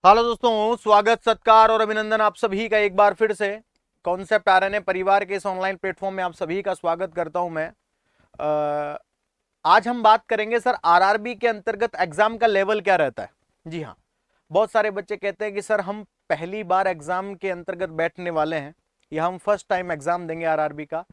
Hello दोस्तों, स्वागत सत्कार और अभिनंदन आप सभी का एक बार फिर से कॉन्सेप्ट आरएनए परिवार के इस ऑनलाइन प्लेटफॉर्म में आप सभी का स्वागत करता हूं मैं। आज हम बात करेंगे सर आरआरबी के अंतर्गत एग्जाम का लेवल क्या रहता है। जी हाँ, बहुत सारे बच्चे कहते हैं कि सर हम पहली बार एग्जाम के अंतर्गत बैठने वाले हैं या हम फर्स्ट टाइम एग्जाम देंगे आरआरबी का।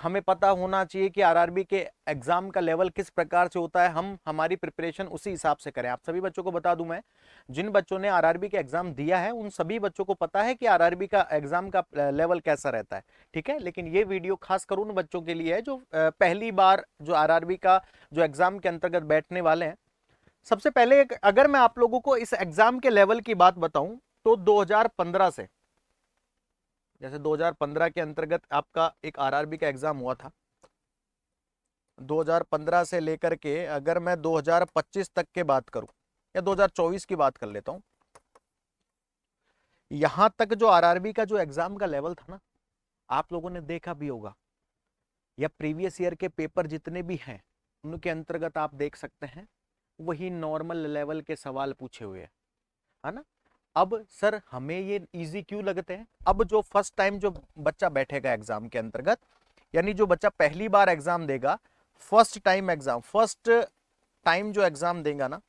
हमें पता होना चाहिए कि आरआरबी के एग्जाम का लेवल किस प्रकार से होता है, हम हमारी प्रिपरेशन उसी हिसाब से करें। आप सभी बच्चों को बता दूं मैं, जिन बच्चों ने आरआरबी का एग्जाम दिया है उन सभी बच्चों को पता है कि आरआरबी का एग्जाम का लेवल कैसा रहता है। ठीक है, लेकिन ये वीडियो खास कर उन बच्चों के लिए है जो पहली बार जो आरआरबी का जो एग्जाम के अंतर्गत बैठने वाले हैं। सबसे पहले अगर मैं आप लोगों को इस एग्जाम के लेवल की बात बताऊं तो 2015 से, जैसे 2015 के अंतर्गत आपका एक आरआरबी का एग्जाम हुआ था, 2015 से लेकर के अगर मैं 2025 तक के बात करूं या 2024 की बात कर लेता हूं, यहां तक जो आरआरबी का जो एग्जाम का लेवल था ना, आप लोगों ने देखा भी होगा या प्रीवियस ईयर के पेपर जितने भी हैं उनके अंतर्गत आप देख सकते हैं वही नॉर्मल लेवल के सवाल पूछे हुए हैं, है ना। अब सर हमें ये इजी क्यों लगते हैं? अब जो फर्स्ट टाइम जो बच्चा बैठेगा एग्जाम के अंतर्गत, यानी जो बच्चा पहली बार एग्जाम देगा, फर्स्ट टाइम जो एग्जाम देगा ना,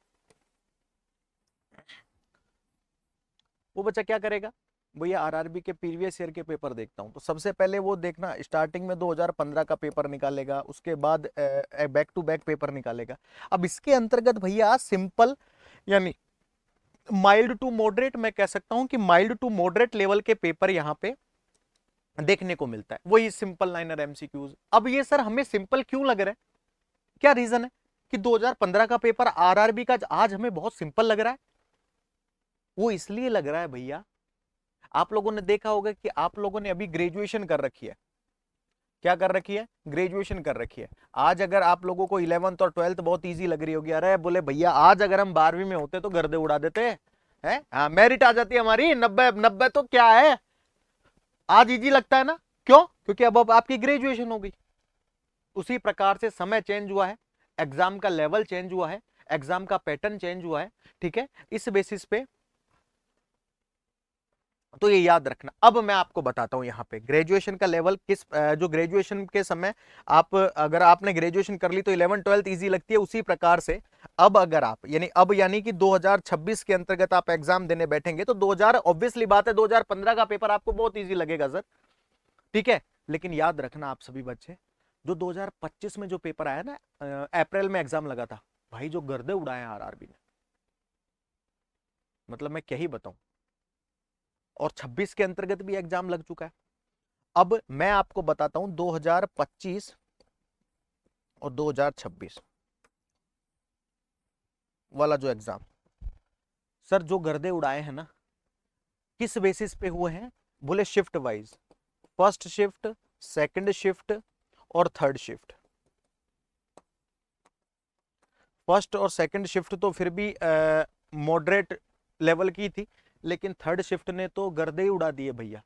वो बच्चा क्या करेगा? भैया आरआरबी के प्रीवियस ईयर के पेपर देखता हूं, तो सबसे पहले वो देखना स्टार्टिंग में 2015 का पेपर निकालेगा, उसके बाद बैक टू बैक पेपर निकालेगा। अब इसके अंतर्गत भैया सिंपल यानी माइल्ड टू मॉडरेट, मैं कह सकता हूं कि माइल्ड टू मॉडरेट लेवल के पेपर यहां पे देखने को मिलता है, वही सिंपल लाइनर एमसीक्यूज। अब ये सर हमें सिंपल क्यों लग रहा है? क्या रीजन है कि 2015 का पेपर आरआरबी का आज हमें बहुत सिंपल लग रहा है? वो इसलिए लग रहा है भैया, आप लोगों ने देखा होगा कि आप लोगों ने अभी ग्रेजुएशन कर रखी है। क्या कर रखी है? ग्रेजुएशन कर रखी है। आज अगर आप लोगों को 11th और 12th बहुत इजी लग रही होगी, अरे बोले भैया आज अगर हम 12वीं में होते तो गर्दे उड़ा देते हैं। हाँ, मेरिट आ जाती है हमारी 90 तो क्या है, आज इजी लगता है ना। क्यों? क्योंकि अब आपकी ग्रेजुएशन हो गई। उसी प्रकार से समय चेंज हुआ है, एग्जाम का लेवल चेंज हुआ है, एग्जाम का पैटर्न चेंज हुआ है। ठीक है, इस बेसिस पे तो ये याद रखना। अब मैं आपको बताता हूं यहां पे ग्रेजुएशन का लेवल किस जो ग्रेजुएशन के समय आप अगर आपने ग्रेजुएशन कर ली तो 11 12 इजी लगती है, उसी प्रकार से अब अगर आप यानी कि 2026 के अंतर्गत आप एग्जाम देने बैठेंगे तो 2000 ऑब्वियसली बात है 2015 का पेपर आपको बहुत इजी लगेगा सर। ठीक है, लेकिन याद रखना आप सभी बच्चे, जो 2025 में जो पेपर आया ना, अप्रैल में एग्जाम लगा था, भाई जो गर्दे उड़ाए आरआरबी ने, मतलब मैं क्या ही बताऊं। और 26 के अंतर्गत भी एग्जाम लग चुका है। अब मैं आपको बताता हूं 2025 और 2026 वाला जो एग्जाम, सर जो गर्दे उड़ाए हैं ना, किस बेसिस पे हुए हैं? बोले shift wise, first shift, second shift और थर्ड शिफ्ट। फर्स्ट और सेकंड शिफ्ट तो फिर भी मॉडरेट लेवल की थी, लेकिन थर्ड शिफ्ट ने तो गर्दे ही उड़ा दिए भैया,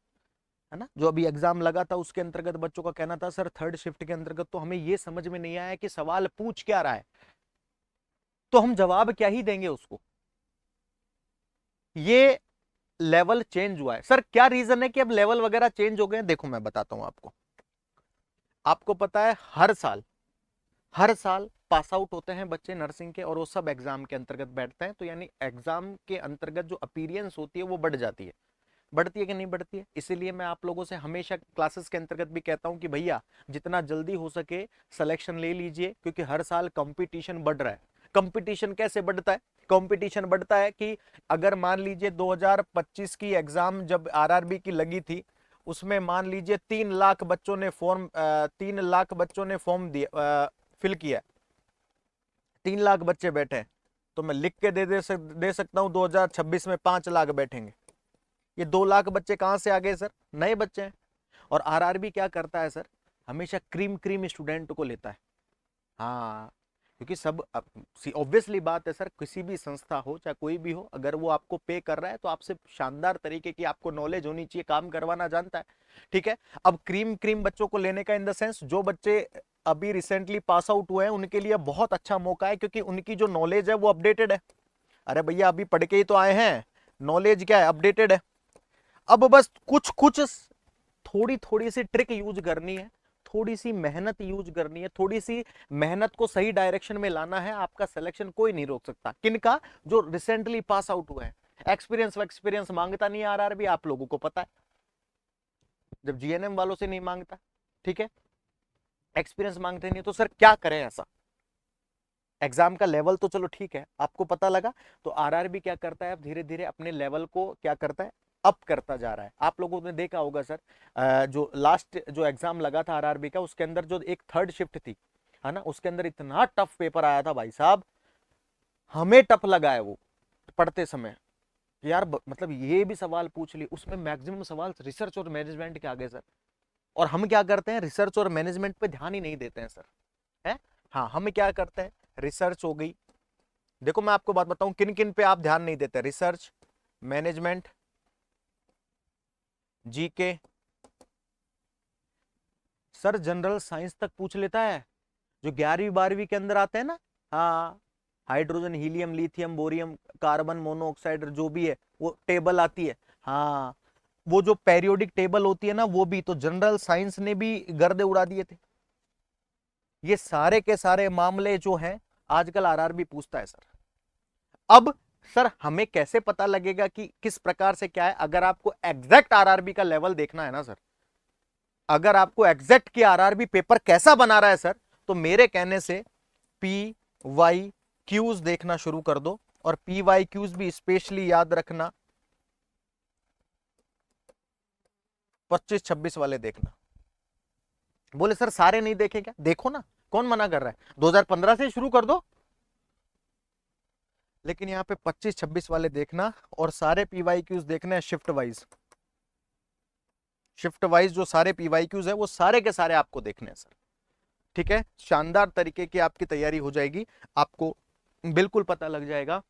है ना। जो अभी एग्जाम लगा था उसके अंतर्गत बच्चों का कहना था सर थर्ड शिफ्ट के अंतर्गत तो हमें ये समझ में नहीं आया कि सवाल पूछ क्या रहा है, तो हम जवाब क्या ही देंगे उसको। ये लेवल चेंज हुआ है। सर क्या रीजन है कि अब लेवल वगैरह चेंज हो गए? देखो मैं बताता हूं आपको। आपको पता है हर साल पास आउट होते हैं बच्चे नर्सिंग के और वो सब एग्जाम के अंतर्गत बैठते हैं, तो यानी एग्जाम के अंतर्गत जो अपीयरेंस होती है वो बढ़ जाती है। बढ़ती है कि नहीं बढ़ती है? इसीलिए मैं आप लोगों से हमेशा क्लासेस के अंतर्गत भी कहता हूं कि भैया जितना जल्दी हो सके सिलेक्शन ले लीजिए, क्योंकि हर साल कंपटीशन बढ़ रहा है। कंपटीशन कैसे बढ़ता है? कंपटीशन बढ़ता है कि अगर मान लीजिए 2025 की एग्जाम जब आरआरबी की लगी थी, उसमें मान लीजिए 3 लाख बच्चों ने फॉर्म 3 लाख बच्चों ने फॉर्म दिया, फिल किया, 3 लाख बच्चे बैठे, तो मैं लिख के दे सकता हूं 2026 में 5 लाख बैठेंगे। ये 2 लाख बच्चे कहां से आ गए सर? नए बच्चे हैं। और आरआरबी क्या करता है सर? हमेशा क्रीम क्रीम स्टूडेंट को लेता है। हाँ, क्योंकि सब ऑब्वियसली बात है सर, किसी भी संस्था हो चाहे कोई भी हो, अगर वो आपको पे कर रहा है तो आपसे शानदार तरीके की आपको नॉलेज होनी चाहिए, काम करवाना जानता है। ठीक है, अब क्रीम क्रीम बच्चों को लेने का इन द सेंस, जो बच्चे अभी रिसेंटली पास आउट हुए हैं उनके लिए बहुत अच्छा मौका है, क्योंकि उनकी जो नॉलेज है वो अपडेटेड है। अरे भैया अभी पढ़ के ही तो आए हैं, नॉलेज क्या है, अपडेटेड है। अब बस कुछ कुछ थोड़ी थोड़ी सी ट्रिक यूज करनी है, थोड़ी सी मेहनत यूज करनी है, थोड़ी सी मेहनत को सही डायरेक्शन में लाना है। आपका सिलेक्शन कोई नहीं रोक सकता। किनका? जो रिसेंटली पास आउट हुए हैं। एक्सपीरियंस मांगता नहीं आरआरबी, आप लोगों को पता है, जब जीएनएम वालों से नहीं मांगता, ठीक है, एक्सपीरियंस मांगते नहीं, तो सर क्या करें ऐसा? एग्जाम का लेवल तो चलो ठीक है, आपको पता लगा, तो आरआरबी क्या करता है, अब धीरे धीरे अपने लेवल को क्या करता है, अप करता जा रहा है। आप लोगों ने देखा होगा सर, जो लास्ट जो एग्जाम लगा था आरआरबी का, उसके अंदर जो एक थर्ड शिफ्ट थी, है ना, उसके अंदर इतना टफ पेपर आया था भाई साहब, हमें टफ लगा है वो पढ़ते समय। यार मतलब ये भी सवाल पूछ ली, उसमें मैक्सिमम सवाल रिसर्च और मैनेजमेंट के आगे सर। और हम क्या करते हैं, रिसर्च और मैनेजमेंट पे ध्यान ही नहीं देते हैं सर, है। हाँ, हम क्या करते हैं, रिसर्च हो गई, देखो मैं आपको बात बताऊं किन किन पे आप ध्यान नहीं देते, research, management, GK, sir general science तक पूछ लेता है, जो 11वीं 12वीं के अंदर आते हैं ना। हाँ, hydrogen, helium, lithium, bohrium, carbon monoxide, जो भी है वो टेबल आती है। हाँ, वो जो पेरियोडिक टेबल होती है ना, वो भी तो जनरल साइंस ने भी गर्दे उड़ा दिए थे। ये सारे के सारे मामले जो हैं आजकल आरआरबी पूछता है सर। अब सर हमें कैसे पता लगेगा कि किस प्रकार से क्या है? अगर आपको एग्जैक्ट आरआरबी का लेवल देखना है ना सर, अगर आपको एग्जैक्ट की आरआरबी पेपर कैसा बना रहा है सर, तो मेरे कहने से पी वाई क्यूज देखना शुरू कर दो। और पी वाई क्यूज भी स्पेशली याद रखना, 25-26 वाले देखना। बोले सर सारे नहीं देखे क्या? देखो ना, कौन मना कर रहा है, 2015 से शुरू कर दो। लेकिन यहाँ पे 25-26 वाले देखना, और सारे पीवाई क्यूज देखना है शिफ्ट वाइज। शिफ्ट वाइज जो सारे पीवाई क्यूज है वो सारे के सारे आपको देखने हैं सर, ठीक है। शानदार तरीके की आपकी तैयारी हो जाएगी, आपको बिल्कुल पता लग जाएगा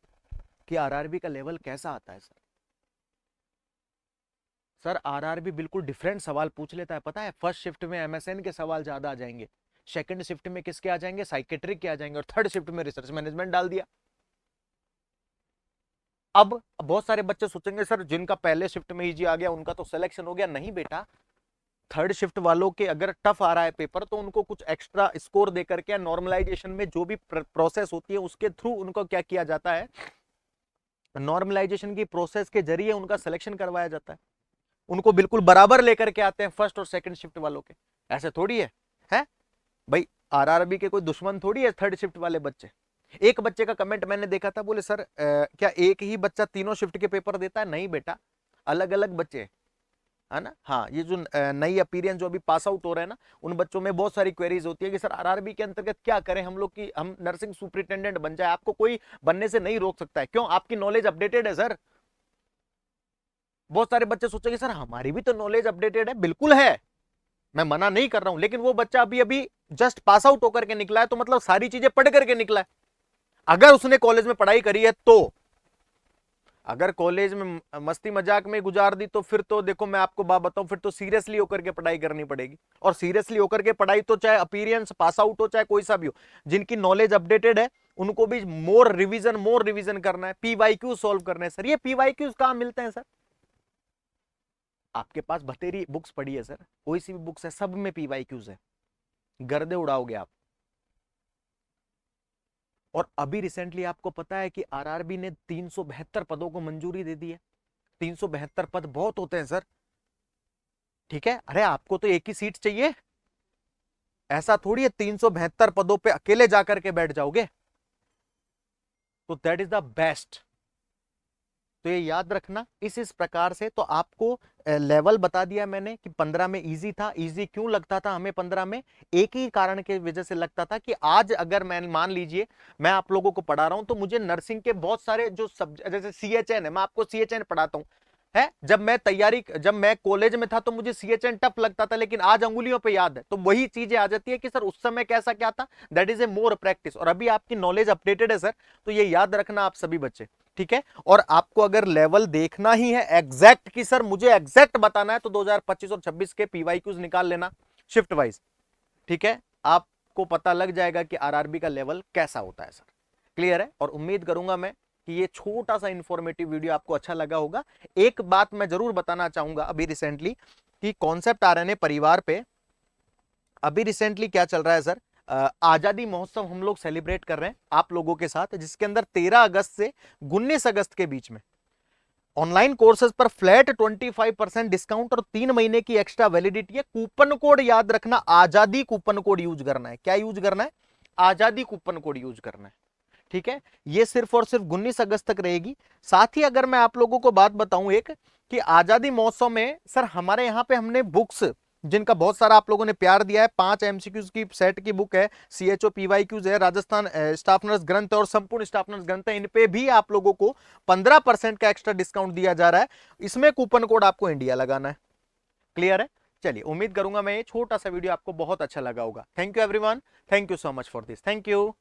कि आरआरबी का लेवल कैसा आता है सर। सर आरआरबी बिल्कुल डिफरेंट सवाल पूछ लेता है, पता है। फर्स्ट शिफ्ट में एमएसएन के सवाल ज्यादा आ जाएंगे, सेकंड शिफ्ट में किसके आ जाएंगे, साइकेट्रिक के आ जाएंगे, और थर्ड शिफ्ट में रिसर्च मैनेजमेंट डाल दिया। अब बहुत सारे बच्चे सोचेंगे सर जिनका पहले शिफ्ट में इजी आ गया उनका तो सिलेक्शन हो गया। नहीं बेटा, थर्ड शिफ्ट वालों के अगर टफ आ रहा है पेपर, तो उनको कुछ एक्स्ट्रा स्कोर दे करके, नॉर्मलाइजेशन में जो भी प्रोसेस होती है उसके थ्रू उनको क्या किया जाता है, नॉर्मलाइजेशन की प्रोसेस के जरिए उनका सिलेक्शन करवाया जाता है। उनको बिल्कुल बराबर लेकर के आते हैं फर्स्ट और सेकंड शिफ्ट वालों के। ऐसे थोड़ी है भाई, आरआरबी के कोई दुश्मन थोड़ी है थर्ड शिफ्ट वाले बच्चे। एक बच्चे का कमेंट मैंने देखा था, बोले सर क्या एक ही बच्चा तीनों शिफ्ट के पेपर देता है? नहीं बेटा, अलग अलग बच्चे, है ना। हाँ, ये जो नई अपीरियंस जो अभी पास आउट हो रहे हैं ना, उन बच्चों में बहुत सारी क्वेरीज होती है कि सर आरआरबी के अंतर्गत क्या करें हम लोग की हम नर्सिंग सुपरिटेंडेंट बन जाए। आपको कोई बनने से नहीं रोक सकता है, क्यों? आपकी नॉलेज अपडेटेड है सर। बहुत सारे बच्चे सोचेंगे सर हमारी भी तो नॉलेज अपडेटेड है, बिल्कुल है, मैं मना नहीं कर रहा हूं, लेकिन वो बच्चा अभी अभी जस्ट पास आउट होकर के निकला है, तो मतलब सारी चीजें पढ़ करके निकला है। अगर उसने कॉलेज में पढ़ाई करी है तो, अगर कॉलेज में मस्ती मजाक में गुजार दी, तो फिर तो देखो मैं आपको बात बताऊं, फिर तो सीरियसली होकर के पढ़ाई करनी पड़ेगी। और सीरियसली होकर के पढ़ाई तो चाहे अपीरियंस पास आउट हो चाहे कोई सा भी हो, जिनकी नॉलेज अपडेटेड है उनको भी मोर रिवीजन करना है, पीवाईक्यू सॉल्व करना है। सर ये पीवाईक्यूज कहां मिलते हैं सर? आपके पास बतेरी बुक्स पड़ी है सर, कोई सी भी बुक्स है, सब में पीवाईक्यूज है, गर्दे उड़ाओगे आप। और अभी रिसेंटली आपको पता है कि आरआरबी ने 372 पदों को मंजूरी दे दी है। 372 पद बहुत होते हैं सर, ठीक है। अरे आपको तो एक ही सीट चाहिए, ऐसा थोड़ी है 372 पदों पे अकेले जाकर के बैठ जाओगे। तो दैट इज द बेस्ट। तो ये याद रखना, इस प्रकार से तो आपको लेवल बता दिया मैंने कि 15 में इजी था। इजी क्यों लगता था हमें 15 में? एक ही कारण के वजह से लगता था कि आज अगर मैं मान लीजिए मैं आप लोगों को पढ़ा रहा हूं, तो मुझे नर्सिंग के बहुत सारे जो सब्जेक्ट, जैसे सीएचएन है, मैं आपको सीएचएन पढ़ाता हूं, है। जब मैं कॉलेज में था तो मुझे सीएचएन टफ लगता था, लेकिन आज अंगुलियों पे याद है। तो वही चीजें आ जाती है कि सर उस समय कैसा क्या था, that is a more practice. और अभी आपकी नॉलेज अपडेटेड है सर, तो ये याद रखना आप सभी बच्चे, ठीक है। और आपको अगर लेवल देखना ही है एग्जैक्ट कि सर मुझे एग्जैक्ट बताना है, तो 2025 और 26 के पीवाईक्यूज निकाल लेना शिफ्ट वाइज, ठीक है। आपको पता लग जाएगा कि आरआरबी का लेवल कैसा होता है सर। क्लियर है? और उम्मीद करूंगा मैं कि ये छोटा सा इंफॉर्मेटिव वीडियो आपको अच्छा लगा होगा। एक बात मैं जरूर बताना चाहूंगा, अभी रिसेंटली कि कॉन्सेप्ट आरएनए परिवार पे अभी रिसेंटली क्या चल रहा है सर, आजादी महोत्सव हम लोग सेलिब्रेट कर रहे हैं आप लोगों के साथ, जिसके अंदर 13 अगस्त से 19 अगस्त के बीच में ऑनलाइन कोर्सेज पर फ्लैट 25% डिस्काउंट और 3 महीने की एक्स्ट्रा वैलिडिटी है। कूपन कोड याद रखना, आजादी कूपन कोड यूज करना है। क्या यूज करना है? आजादी कूपन कोड यूज करना है। ठीक है, ये सिर्फ और सिर्फ 19 अगस्त तक रहेगी। साथ ही अगर मैं आप लोगों को बात बताऊं एक, कि आजादी महोत्सव में सर हमारे यहां पे हमने बुक्स जिनका बहुत सारा आप लोगों ने प्यार दिया है, 5 एमसीक्यूज की सेट की बुक है, सीएचओ पीवाईक्यूज है, राजस्थान स्टाफ नर्स ग्रंथ और संपूर्ण स्टाफ नर्स ग्रंथ है, इन पे भी आप लोगों को 15% का एक्स्ट्रा डिस्काउंट दिया जा रहा है। इसमें कूपन कोड आपको इंडिया लगाना है। क्लियर है? चलिए, उम्मीद करूंगा मैं ये छोटा सा वीडियो आपको बहुत अच्छा लगा होगा। Thank you everyone, thank you so much for this, thank you.